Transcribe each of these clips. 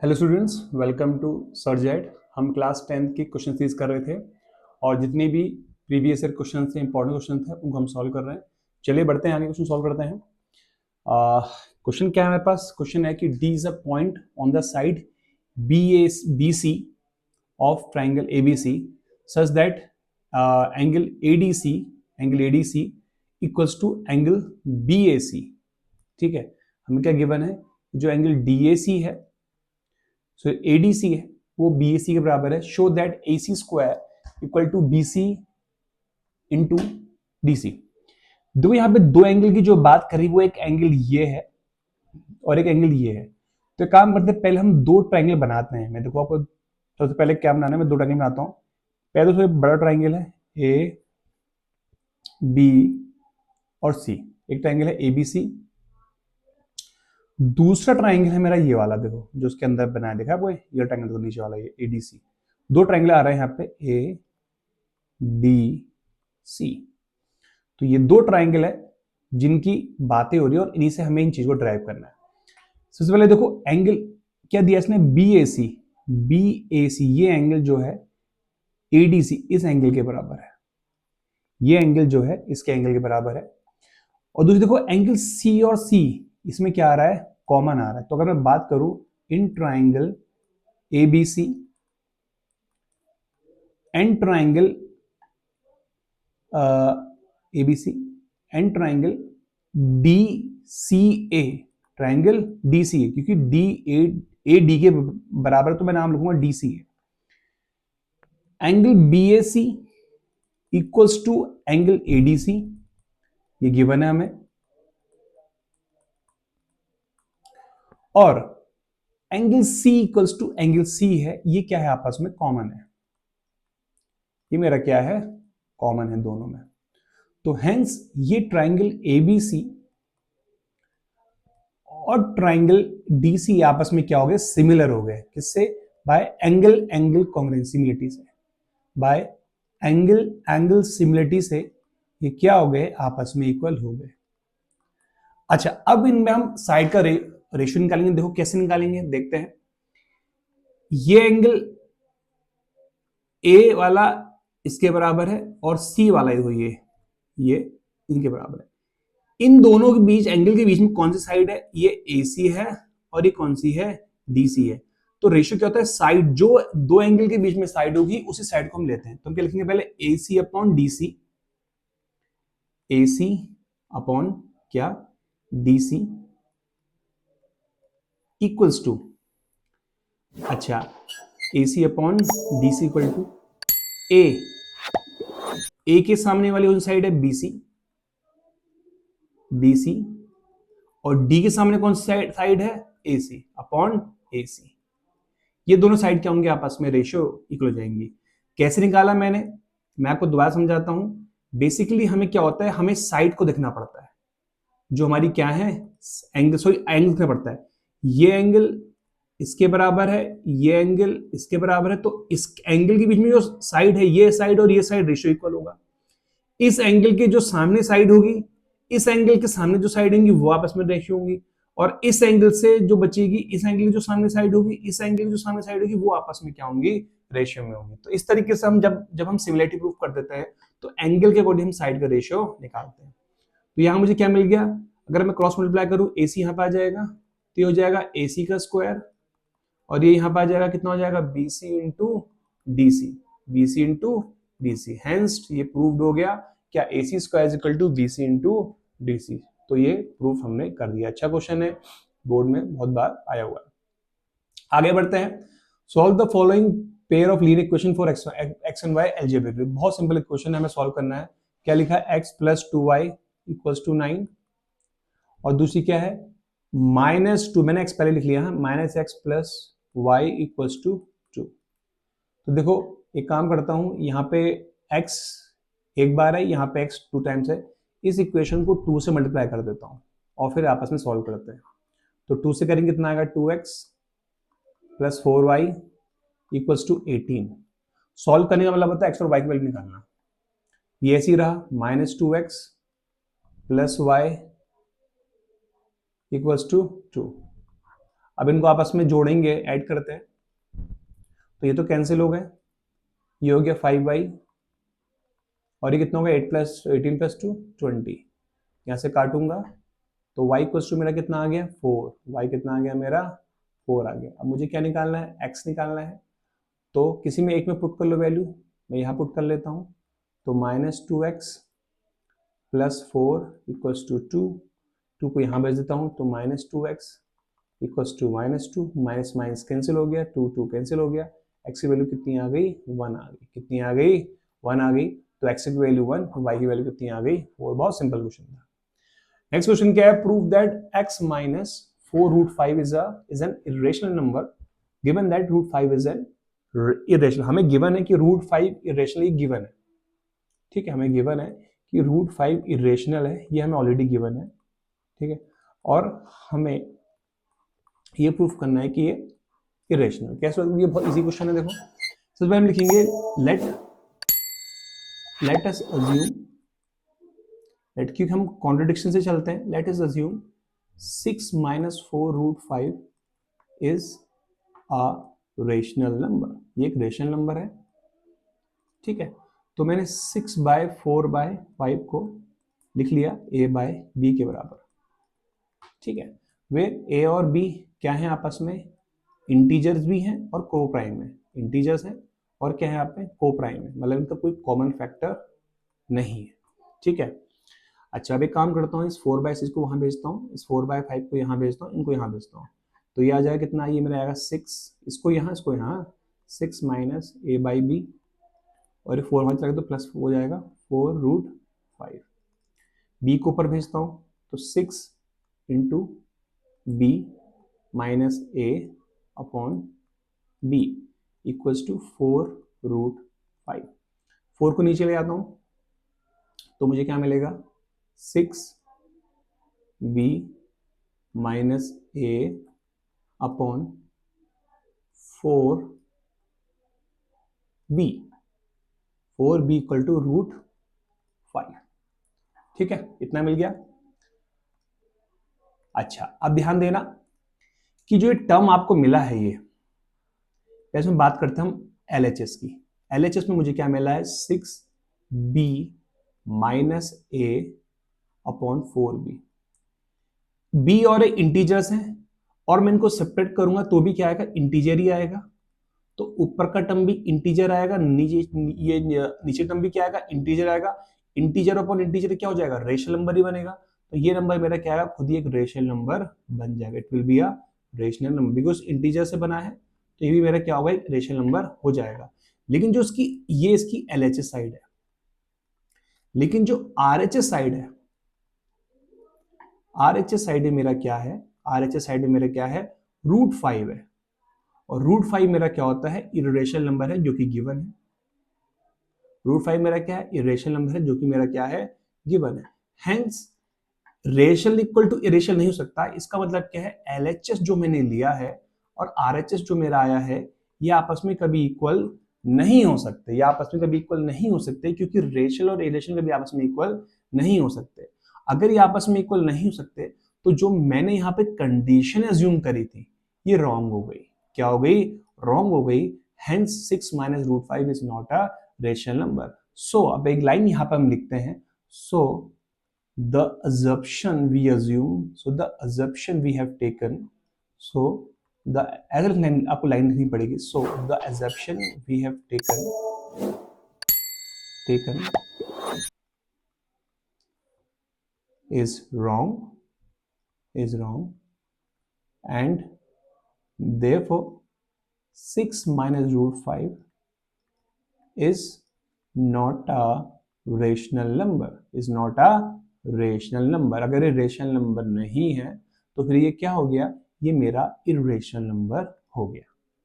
Hello students, welcome to सर्जेट। हम class 10th की क्वेश्चन सीरीज कर रहे थे और जितने भी प्रीवियस ईयर क्वेश्चन थे, इंपॉर्टेंट क्वेश्चन थे, उनको हम सॉल्व कर रहे हैं। चलिए बढ़ते हैं आगे, क्वेश्चन सॉल्व करते हैं। क्वेश्चन क्या है हमारे पास? क्वेश्चन है कि D is a point on the side B C of triangle A B C such that angle A D C equals to angle B A C. ठीक है, हमें क्या गिवन है? जो एंगल डी ए सी है, सो ADC है, वो BAC के बराबर है। Show that AC square equal to BC into DC. देखो यहाँ पे दो एंगल की जो बात करी, वो एक एंगल ये है और एक एंगल ये है। तो काम करते हैं, पहले हम दो ट्राइंगल बनाते हैं। मैं देखो आपको सबसे पहले क्या बनाना है, मैं दो ट्राइंगल बनाता हूँ। पहले तो बड़ा ट्राइंगल है ए बी और सी, एक ट्राइंगल है ए बी सी। दूसरा ट्राइंगल है मेरा ये वाला, देखो जो उसके अंदर बनाया, देखा आपको ये ट्राइंगल, देखो नीचे वाला ये एडीसी। दो ट्राइंगल आ रहे हैं यहाँ पे ए डी सी। तो ये दो ट्राइंगल है जिनकी बातें हो रही है और इन्हीं से हमें इन चीज को ड्राइव करना है। सबसे पहले देखो एंगल क्या दिया इसने, बी ए सी। ये एंगल जो है एडीसी इस एंगल के बराबर है, ये एंगल जो है इसके एंगल के बराबर है। और दूसरी देखो एंगल सी और सी, इसमें क्या आ रहा है? कॉमन आ रहा है। तो अगर मैं बात करूं इन triangle A B C and triangle A B C and triangle D C A, triangle D C A, क्योंकि ए डी के बराबर, तो मैं नाम लिखूंगा D C A. Angle B A C equals to angle A D C, ये given है हमें। और angle C equals to angle C है, ये क्या है? आपस में कॉमन है। ये मेरा क्या है? कॉमन है दोनों में। तो हेंस ये ट्राइंगल एबीसी और ट्राइंगल डीसी आपस में क्या हो गए? सिमिलर हो गए। किससे? बाय एंगल कॉन्ग्रुएंसी से, बाय एंगल सिमिलरिटी से ये क्या हो गए? आपस में इक्वल हो गए। अच्छा, अब इनमें हम साइड का रेशियो निकालेंगे। देखो कैसे निकालेंगे, देखते हैं। ये एंगल ए वाला इसके बराबर है और सी वाला ये इनके बराबर है। इन दोनों के बीच, एंगल के बीच में कौन सी साइड है? ये AC है और ये कौन सी है? DC है। तो रेशियो क्या होता है? साइड, जो दो एंगल के बीच में साइड होगी उसी साइड को हम लेते हैं। तो हम क्या लिखेंगे? पहले AC upon DC, AC upon क्या? DC इक्वल्स टू, अच्छा, AC upon DC equal to A के सामने वाली कौन साइड है? BC और डी के सामने कौन सी साइड है? AC upon AC। ये दोनों साइड क्या होंगे? आपस में रेशियो इक्वल हो जाएंगी। कैसे निकाला मैंने, मैं आपको दोबारा समझाता हूं। बेसिकली हमें क्या होता है, हमें साइड को देखना पड़ता है, जो हमारी क्या है? एंगल देखना पड़ता है। ये एंगल इसके बराबर है, ये एंगल इसके बराबर है, तो इस एंगल के बीच में जो साइड है, ये साइड और ये साइड, रेशियो इक्वल होगा। इस एंगल के जो सामने साइड होगी, इस एंगल के सामने जो साइड होंगी, वो आपस में रेशियो होंगी। और इस एंगल से जो बचेगी, इस एंगल की जो सामने साइड होगी, इस एंगल की जो सामने साइड होगी, वो आपस में क्या होंगी? रेशियो में होंगी। तो इस तरीके से हम जब हम सिमिलरिटी प्रूफ कर देते हैं, तो एंगल के अकॉर्डिंग हम साइड का रेशियो निकालते हैं। तो यहां मुझे क्या मिल गया? अगर मैं क्रॉस मल्टीप्लाई करूं, AC यहां पर आ जाएगा, तो ये हो जाएगा AC का स्क्वायर, और ये यहां पर आ जाएगा, कितना हो जाएगा? BC into DC। हेंस ये प्रूव्ड हो गया क्या? AC square is equal to BC into DC। तो ये प्रूफ हमने कर दिया। अच्छा क्वेश्चन है, बोर्ड में बहुत बार आया हुआ है। आगे बढ़ते हैं। Solve the following pair of linear equation for X and Y algebraically. बहुत सिंपल इक्वेशन है, हमें सॉल्व करना है। क्या लिखा है? x plus 2y equals to 9, और दूसरी क्या है? -2, मैंने x पहले लिख लिया है, -x plus y equals to 2। तो देखो एक काम करता हूं, यहाँ पे x एक बार है, यहाँ पे x 2 टाइम्स है। इस इक्वेशन को 2 से मल्टीप्लाई कर देता हूं और फिर आपस में सॉल्व करते हैं। तो 2 से करेंगे कितना आएगा? 2x plus 4y equals to 18। Solve करने का मतलब होता है x और y की वैल्यू निकालना। ये ऐसे ही रहा, -2x plus y equals to 2। अब इनको आपस में जोड़ेंगे, ऐड करते हैं, तो ये तो कैंसिल हो गए, ये हो गया 5y और ये कितना होगा 18 प्लस 2 20, यहाँ से काटूंगा तो y इक्वल्स टू मेरा कितना आ गया 4, y कितना आ गया मेरा 4 आ गया। अब मुझे क्या निकालना है, x निकालना है, तो किसी में एक में पुट कर लो वैल्यू, मैं यहाँ पुट कर लेता हूँ, तो -2x प्लस 4 इक्वल्स टू 2 को यहाँ भेज देता हूँ, तो -2x equals to -2, minus minus cancel हो गया, 2 कैंसिल हो गया, x की वैल्यू कितनी आ गई 1 आ गई, कितनी आ गई 1 आ गई, तो x की वैल्यू 1 और y की वैल्यू कितनी आ गई 4। बहुत सिंपल क्वेश्चन था। नेक्स्ट क्वेश्चन क्या है, prove that x minus 4√5 is an irrational number given that √5 is an irrational. हमें गिवन है कि √5 इरेशनली गिवन है, ठीक है, हमें गिवन है कि √5 इरेशनल है, ये हमें ऑलरेडी गिवन है, ठीक है, और हमें ये प्रूफ करना है कि ये इरेशनल। कैसे, ये बहुत इजी क्वेश्चन है। देखो सबसे पहले हम लिखेंगे लेट अस अज्यूम, क्योंकि हम कॉन्ट्रडिक्शन से चलते हैं, let us assume 6 minus 4√5 is a rational number. ये एक रेशनल नंबर है, ठीक है, तो मैंने 6/4/5 को लिख लिया a/b के बराबर, ठीक है। वे a और b क्या है आपस में, इंटीजर्स भी हैं और को प्राइम है, इंटीजर्स हैं और क्या है आप में को प्राइम है, मतलब इनका कोई कॉमन फैक्टर नहीं है, ठीक है। अच्छा अब एक काम करता हूँ, इस 4/6 को वहां भेजता हूँ, इस 4/5 को यहाँ भेजता हूँ, इनको यहाँ भेजता हूँ, तो ये आ जाएगा कितना, ये मेरा आएगा 6, इसको यहाँ 6 माइनस a/b और ये 4 वहां चला तो प्लस हो जाएगा 4√5, b को ऊपर भेजता हूँ तो 6 into b minus a upon b equals to 4√5। 4 को नीचे ले आता हूं तो मुझे क्या मिलेगा 6b minus a upon 4b, 4b equal to √5, ठीक है, इतना मिल गया। अच्छा अब ध्यान देना कि जो ये टर्म आपको मिला है, ये इसमें बात करते हैं हम LHS की। LHS में मुझे क्या मिला है 6b minus a upon 4b, b और a इंटीजर्स हैं और मैं इनको सेपरेट करूंगा तो भी क्या आएगा, इंटीजर ही आएगा, तो ऊपर का टर्म भी इंटीजर आएगा, नीचे टर्म भी क्या आएगा, इंटीजर आएगा, इंटीजर अपॉन इंटीजर क्या हो जाएगा, रेशनल नंबर ही बनेगा, तो ये नंबर मेरा क्या आएगा, खुद ही एक रेशनल नंबर बन जाएगा, it will be a rational number because integer से बना है, तो ये भी मेरा क्या होगा, एक रेशनल नंबर हो जाएगा। लेकिन जो इसकी ये इसकी LHS साइड है, लेकिन जो RHS साइड है, RHS साइड में मेरा क्या है, RHS साइड में मेरा क्या है √5 है, और √5 मेरा क्या होता है, इरेशनल नंबर है जो कि गिवन है, √5 मेरा क्या है, इरेशनल नंबर है जो कि मेरा क्या है, गिवन है। Hence rational equal to irrational नहीं हो सकता, इसका मतलब क्या है, LHS जो मैंने लिया है और RHS जो मेरा आया है, ये आपस में कभी इक्वल नहीं हो सकते, ये आपस में कभी इक्वल नहीं हो सकते, क्योंकि रेशनल और इरेशनल कभी आपस में इक्वल नहीं हो सकते। अगर ये आपस में इक्वल नहीं हो सकते तो जो मैंने यहाँ पे कंडीशन एज्यूम करी थी ये रॉन्ग हो गई, क्या हो गई, रॉन्ग हो गई। Hence 6 minus √5 is not a rational number. So अब एक लाइन यहाँ पे हम लिखते हैं, so the assumption we assume, so the assumption we have taken, so the अगर लाइन आपको लाइन लिखनी पड़ेगी, so the assumption we have taken is wrong and therefore 6 minus √5 is not a rational number, is not a rational number. अगर ये rational number नहीं है तो फिर ये क्या हो गया, ये मेरा इरेशनल नंबर हो गया,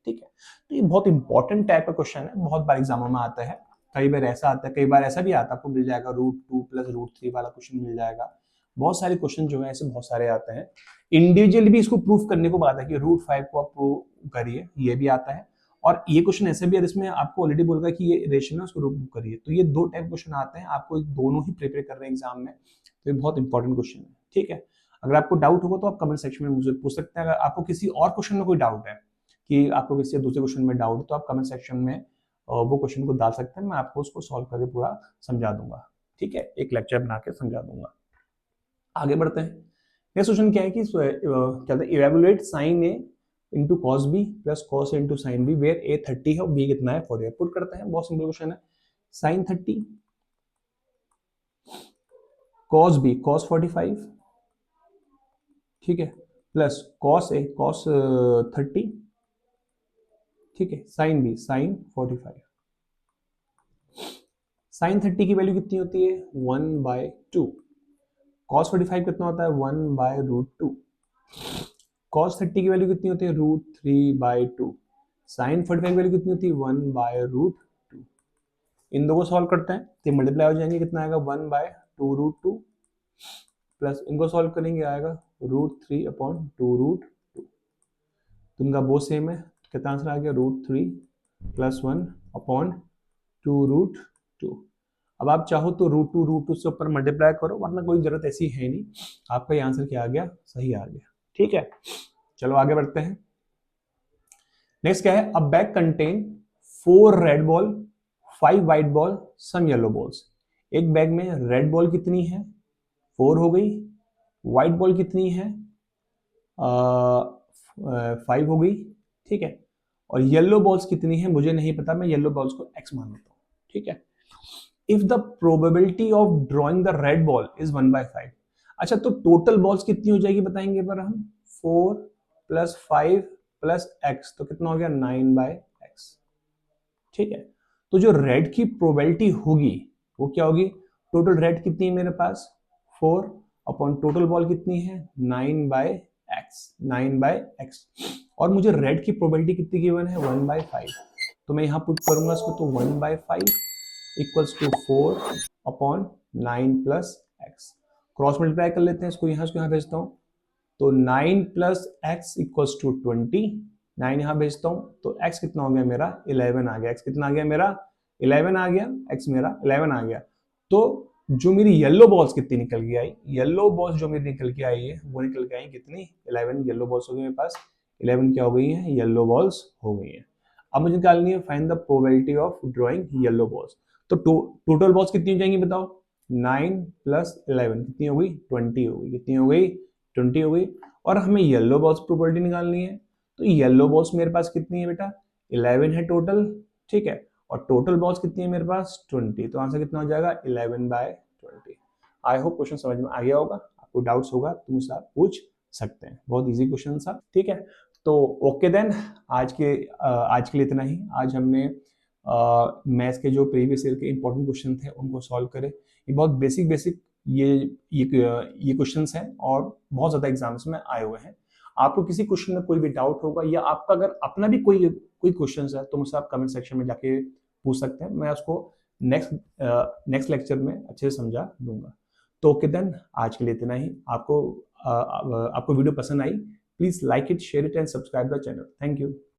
ठीक है। तो ये बहुत इंपॉर्टेंट टाइप का क्वेश्चन है, बहुत बार एग्जामों में आता है, कई बार ऐसा आता है, कई बार ऐसा भी आता है, आपको मिल जाएगा √2 प्लस √3 वाला क्वेश्चन मिल जाएगा। बहुत सारे क्वेश्चन जो है ऐसे बहुत सारे आते हैं, इंडिविजुअली भी इसको प्रूफ करने को आता है कि √5 को आप प्रूव करिए, ये भी आता है, और ये क्वेश्चन ऐसे भी है जिसमें आपको ऑलरेडी बोलगा कि ये रेशनल है उसको प्रूव करिए। तो ये दो टाइप क्वेश्चन आते हैं, आपको दोनों ही प्रिपेयर कर रहे हैं एग्जाम में, तो ये बहुत इंपॉर्टेंट क्वेश्चन है, ठीक है। अगर आपको डाउट होगा तो आप कमेंट सेक्शन में मुझे पूछ सकते हैं। अगर आपको किसी और क्वेश्चन में कोई डाउट है, कि आपको किसी दूसरे क्वेश्चन में डाउट है, तो आप कमेंट सेक्शन में वो क्वेश्चन को डाल सकते हैं, मैं आपको उसको सॉल्व करके पूरा समझा दूंगा। ठीक है, एक लेक्चर बना के समझा दूंगा। आगे बढ़ते हैं। नेक्स्ट क्वेश्चन क्या है कि क्या है, evaluate sin A into cos B plus cos A into sin B where A 30 है और बी कितना है 40 है। पुट करते हैं, बहुत सिंपल क्वेश्चन है। साइन 30 कॉस बी कॉस 45, ठीक है, प्लस कॉस ए कॉस 30, ठीक है, साइन बी साइन 45। साइन 30 की वैल्यू कितनी होती है 1/2। कॉस 45 कितना होता है 1/√2। कॉस 30 की वैल्यू कितनी होती है √3/2। साइन 45 की वैल्यू कितनी होती है 1/√2। इन दो को सॉल्व करते हैं तो मल्टीप्लाई हो जाएंगे, कितना आएगा 1/2√2 प्लस इनको सॉल्व करेंगे आएगा √3/2√2। तो इनका वो सेम है, कितना आंसर आ गया √3 + 1/2√2। अब आप चाहो तो √2 से ऊपर मल्टीप्लाई करो, वरना कोई जरूरत ऐसी है नहीं। आपका ये आंसर क्या आ गया, सही आ गया। ठीक है, चलो आगे बढ़ते हैं। नेक्स्ट क्या है, a bag contain 4 red ball 5 white ball some yellow balls. एक बैग में रेड बॉल कितनी है 4 हो गई, व्हाइट बॉल कितनी है 5 हो गई, ठीक है, और येलो बॉल्स कितनी है मुझे नहीं पता, मैं येलो बॉल्स को x मान लेता हूँ। ठीक है, if the probability of drawing the red ball is 1/5। अच्छा, तो टोटल बॉल्स कितनी हो जाएगी बताएंगे पर हम, 4 + 5 + x, तो कितना हो गया 9/x। ठीक है, तो जो रेड की प्रोबेबिलिटी होगी वो क्या होगी, टोटल रेड कितनी है मेरे पास 4 अपॉन टोटल बॉल कितनी है 9/x, और मुझे रेड की प्रोबेबिलिटी कितनी गिवन है 1/5। तो मैं यहां पुट करूंगा इसको, तो 1/5 equals to 4 upon 9 + x। Cross multiply कर लेते हैं इसको, इसको यहां भेजता हूं, तो 9 + x इक्वल्स टू 20। 9 यहां भेजता हूं तो x कितना हो गया मेरा 11 आ गया। x कितना आ गया मेरा 11 आ गया, x मेरा 11 आ गया। तो जो मेरी येलो बॉल्स कितनी निकल के आई, येलो बॉल्स जो मेरी निकल के आई है वो निकल के आई कितनी 11 येलो बॉल्स हो गई मेरे पास, 11 क्या हो गई है येलो बॉल्स हो गई है। अब मुझे निकालनी है find the probability of drawing yellow balls. तो टोटल बॉल्स कितनी हो जाएंगी बताओ, 9 + 11 कितनी हो गई 20 हो गई, कितनी हो गई 20 हो गई। और हमें येलो बॉल्स प्रोबेबिलिटी निकालनी है, तो येलो बॉल्स मेरे पास कितनी है बेटा 11 है टोटल, ठीक है, और टोटल बॉल्स कितनी है मेरे पास 20, तो आंसर कितना हो जाएगा 11/20। आई होप क्वेश्चन समझ में आ गया होगा। आपको डाउट्स होगा तो मुझसे आप पूछ सकते हैं, बहुत इजी क्वेश्चन था। ठीक है, तो ओके देन, आज के लिए इतना ही। आज हमने मैथ्स के जो प्रीवियस ईयर के इंपॉर्टेंट क्वेश्चन थे उनको सॉल्व करे। ये बहुत बेसिक ये क्वेश्चंस हैं और बहुत ज्यादा एग्जाम्स में आए हुए हैं। आपको किसी क्वेश्चन में कोई भी डाउट होगा या आपका अगर अपना भी कोई क्वेश्चन है तो मुझसे आप कमेंट सेक्शन में जाके पूछ सकते हैं, मैं उसको नेक्स्ट लेक्चर में अच्छे से समझा दूंगा। तो ओके देन, आज के लिए इतना ही। आपको वीडियो पसंद आई, please like it, share it and subscribe the channel. Thank you.